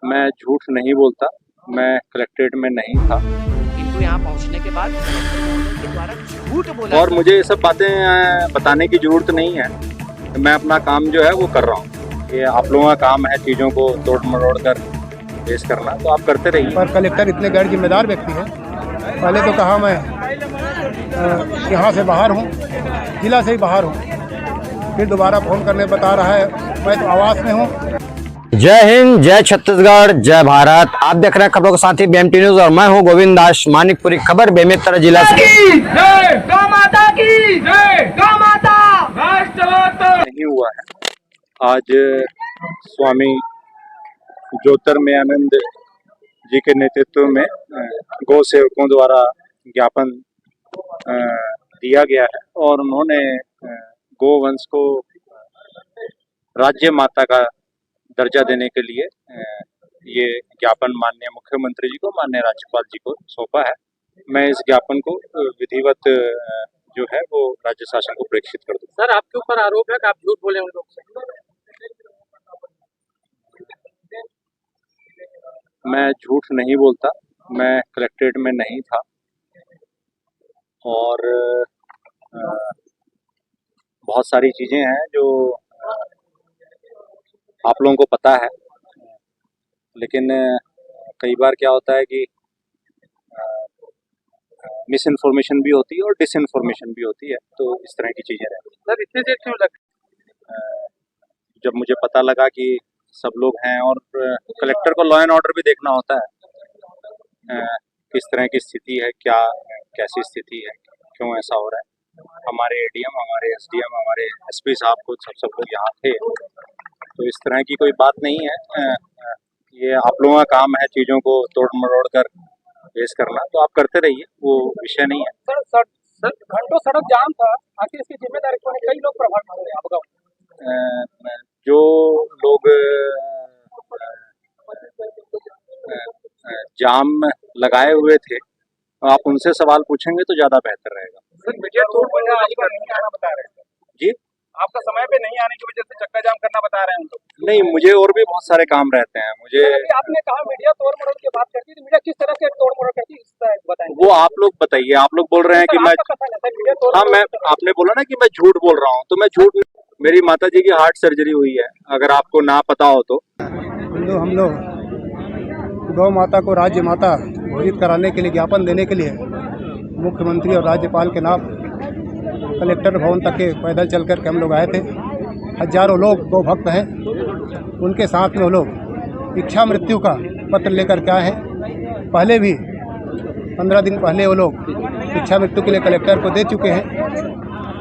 मैं झूठ नहीं बोलता। मैं कलेक्ट्रेट में नहीं था किंतु यहाँ पहुँचने के बाद कलेक्टर महोदय के द्वारा झूठ बोला और मुझे ये सब बातें बताने की ज़रूरत नहीं है। मैं अपना काम जो है वो कर रहा हूँ। ये आप लोगों का काम है चीज़ों को तोड़ मरोड़ कर पेश करना, तो आप करते रहिए। पर कलेक्टर इतने गैर जिम्मेदार व्यक्ति हैं। पहले तो कहा मैं यहाँ से बाहर हूँ, जिला से ही बाहर हूँ, फिर दोबारा फ़ोन करने बता रहा है मैं तो आवास में हूँ। जय हिंद, जय छत्तीसगढ़, जय भारत। आप देख रहे हैं खबरों के साथी बीएमटी न्यूज और मैं हूं गोविंद दास। मानिकपुरी खबर बेमेतरा जिला से नहीं हुआ है। आज स्वामी ज्योतिर्मयानंद जी के नेतृत्व में गौ सेवकों द्वारा ज्ञापन दिया गया है और उन्होंने गोवंश को राज्य माता का दर्जा देने के लिए ये ज्ञापन माननीय मुख्यमंत्री जी को, माननीय राज्यपाल जी को सौंपा है। मैं इस ज्ञापन को विधिवत जो है वो राज्य शासन को प्रेषित कर दूं। सर, आपके ऊपर आरोप है कि आप झूठ बोले उन लोग से। मैं झूठ नहीं बोलता। मैं कलेक्ट्रेट में नहीं था और बहुत सारी चीजें हैं जो आप लोगों को पता है, लेकिन कई बार क्या होता है कि मिस इन्फॉर्मेशन भी होती है और डिस इन्फॉर्मेशन भी होती है, तो इस तरह की चीजें रहती हैं। सर, इतनी देर क्यों लग जब मुझे पता लगा कि सब लोग हैं और कलेक्टर को लॉ एंड ऑर्डर भी देखना होता है, किस तरह की स्थिति है, क्या कैसी स्थिति है, क्यों ऐसा हो रहा है। हमारे एडीएम, हमारे एसडीएम, हमारे एसपी साहब को सब लोग यहाँ थे, तो इस तरह की कोई बात नहीं है। ये आप लोगों का काम है चीज़ों को तोड़ मरोड़ कर पेश करना, तो आप करते रहिए, वो विषय नहीं है। सर, घंटों सड़क जाम था, आखिर इसकी जिम्मेदारी कौन है? कई लोग प्रभावित हो रहे हैं। आपका जो लोग जाम लगाए हुए थे, आप उनसे सवाल पूछेंगे तो ज्यादा बेहतर रहेगा। सर, मीडिया तोड़ वजह नहीं आना बता रहे हैं जी, आपका समय पे नहीं आने की वजह से चक्का जाम करना बता रहे हैं उनको। नहीं, मुझे और भी बहुत सारे काम रहते हैं। मुझे आपने कहा मीडिया तोड़ मरोड़ की बात करती है, मीडिया किस तरह से तोड़ मरोड़ करती है बताएं। वो आप लोग बताइए। आप लोग बोल रहे हैं कि मैं, हाँ, मैं, आपने बोला ना कि मैं झूठ बोल रहा हूँ, तो मैं झूठ, मेरी माता जी की हार्ट सर्जरी हुई है, अगर आपको ना पता हो तो। हम लोग गौ माता को राज्य माता घोषित कराने के लिए ज्ञापन देने के लिए मुख्यमंत्री और राज्यपाल के नाम कलेक्टर भवन तक के पैदल चल कर के हम लोग आए थे। हजारों लोग गौ भक्त हैं, उनके साथ में वो लोग इच्छा मृत्यु का पत्र लेकर के आए हैं। पहले भी 15 दिन पहले वो लोग इच्छा मृत्यु के लिए कलेक्टर को दे चुके हैं,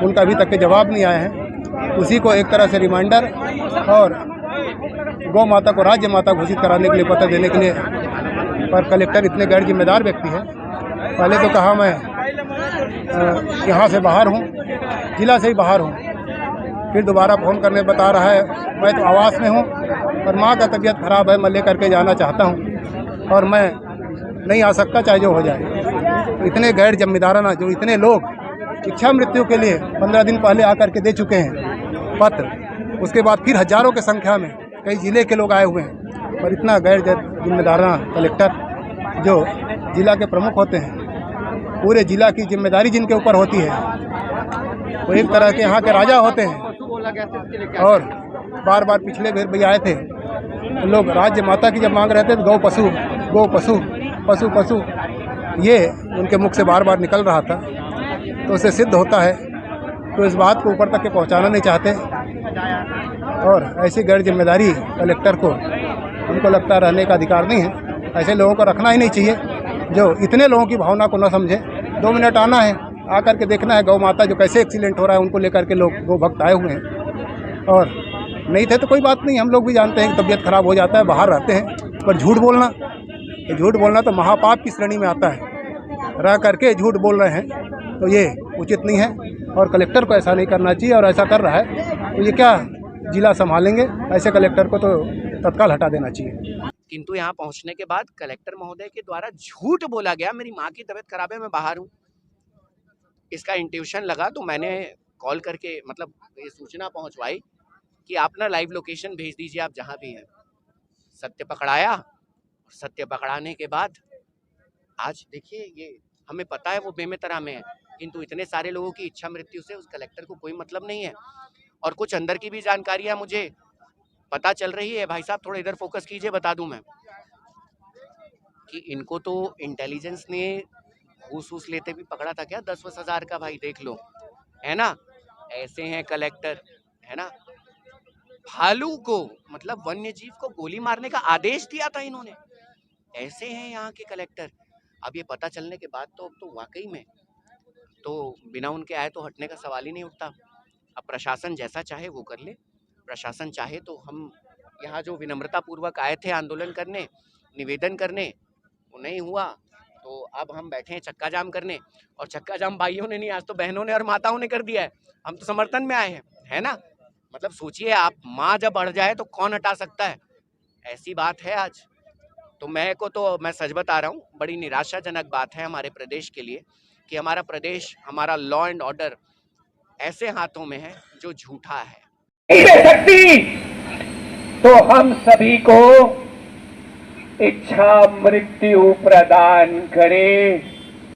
उनका अभी तक के जवाब नहीं आया है। उसी को एक तरह से रिमाइंडर और गौ माता को राज्य माता घोषित कराने के लिए पत्र देने के लिए, पर कलेक्टर इतने गैर जिम्मेदार व्यक्ति हैं। पहले तो कहा मैं यहाँ से बाहर हूँ, जिला से ही बाहर हूँ, फिर दोबारा फ़ोन करने बता रहा है मैं तो आवास में हूँ और माँ का तबीयत ख़राब है, मैं ले करके जाना चाहता हूँ और मैं नहीं आ सकता चाहे जो हो जाए। तो इतने गैर जिम्मेदाराना, जो इतने लोग इच्छा मृत्यु के लिए 15 दिन पहले आकर के दे चुके हैं पत्र, उसके बाद फिर हजारों की संख्या में कई ज़िले के लोग आए हुए हैं, और इतना गैर जिम्मेदाराना कलेक्टर जो जिला के प्रमुख होते हैं, पूरे जिला की जिम्मेदारी जिनके ऊपर होती है, वो एक तरह के यहाँ के राजा होते हैं। और बार बार पिछले बार भी आए थे लोग, राज्य माता की जब मांग रहे थे तो गौ पशु पशु पशु ये उनके मुख से बार बार निकल रहा था, तो उससे सिद्ध होता है तो इस बात को ऊपर तक के पहुँचाना नहीं चाहते। और ऐसी गैर जिम्मेदारी कलेक्टर को, उनको लगता रहने का अधिकार नहीं है। ऐसे लोगों को रखना ही नहीं चाहिए जो इतने लोगों की भावना को न समझे। 2 मिनट आना है, आकर के देखना है गौ माता जो कैसे एक्सीडेंट हो रहा है, उनको लेकर के लोग गौ भक्त आए हुए हैं। और नहीं थे तो कोई बात नहीं, हम लोग भी जानते हैं कि तबीयत खराब हो जाता है, बाहर रहते हैं, पर झूठ बोलना तो महापाप की श्रेणी में आता है। रह करके झूठ बोल रहे हैं तो ये उचित नहीं है और कलेक्टर को ऐसा नहीं करना चाहिए, और ऐसा कर रहा है तो ये क्या जिला संभालेंगे? ऐसे कलेक्टर को तो तत्काल हटा देना चाहिए। किंतु यहाँ पहुँचने के बाद कलेक्टर महोदय के द्वारा झूठ बोला गया मेरी माँ की तबीयत खराब है, मैं बाहर हूँ। इसका इंट्यूशन लगा तो मैंने कॉल करके मतलब ये सूचना पहुँचवाई कि आप ना लाइव लोकेशन भेज दीजिए, आप जहाँ भी हैं। सत्य पकड़ाया, सत्य पकड़ाने के बाद आज देखिए ये हमें पता है वो बेमेतरा में है, किंतु इतने सारे लोगों की इच्छा मृत्यु से उस कलेक्टर को कोई मतलब नहीं है। और कुछ अंदर की भी जानकारियां मुझे पता चल रही है। भाई साहब थोड़ा इधर फोकस कीजिए, बता दूं मैं कि इनको तो इंटेलिजेंस ने घूस लेते भी पकड़ा था क्या 10-10 हजार का, भाई देख लो, है ना। ऐसे हैं कलेक्टर, है ना। भालू को मतलब वन्य जीव को गोली मारने का आदेश दिया था इन्होंने। ऐसे हैं यहाँ के कलेक्टर। अब ये पता चलने के बाद तो अब तो वाकई में तो बिना उनके आए तो हटने का सवाल ही नहीं उठता। अब प्रशासन जैसा चाहे वो कर ले। प्रशासन चाहे तो हम यहाँ जो विनम्रता पूर्वक आए थे आंदोलन करने, निवेदन करने, वो नहीं हुआ तो अब हम बैठे हैं चक्का जाम करने। और चक्का जाम भाइयों ने नहीं, आज तो बहनों ने और माताओं ने कर दिया है। हम तो समर्थन में आए हैं, है ना। मतलब सोचिए आप, माँ जब बढ़ जाए तो कौन हटा सकता है, ऐसी बात है आज। तो मैं सच बता रहा हूँ, बड़ी निराशाजनक बात है हमारे प्रदेश के लिए कि हमारा प्रदेश, हमारा लॉ एंड ऑर्डर ऐसे हाथों में है जो झूठा है। नहीं दे सकती तो हम सभी को इच्छा मृत्यु प्रदान करे।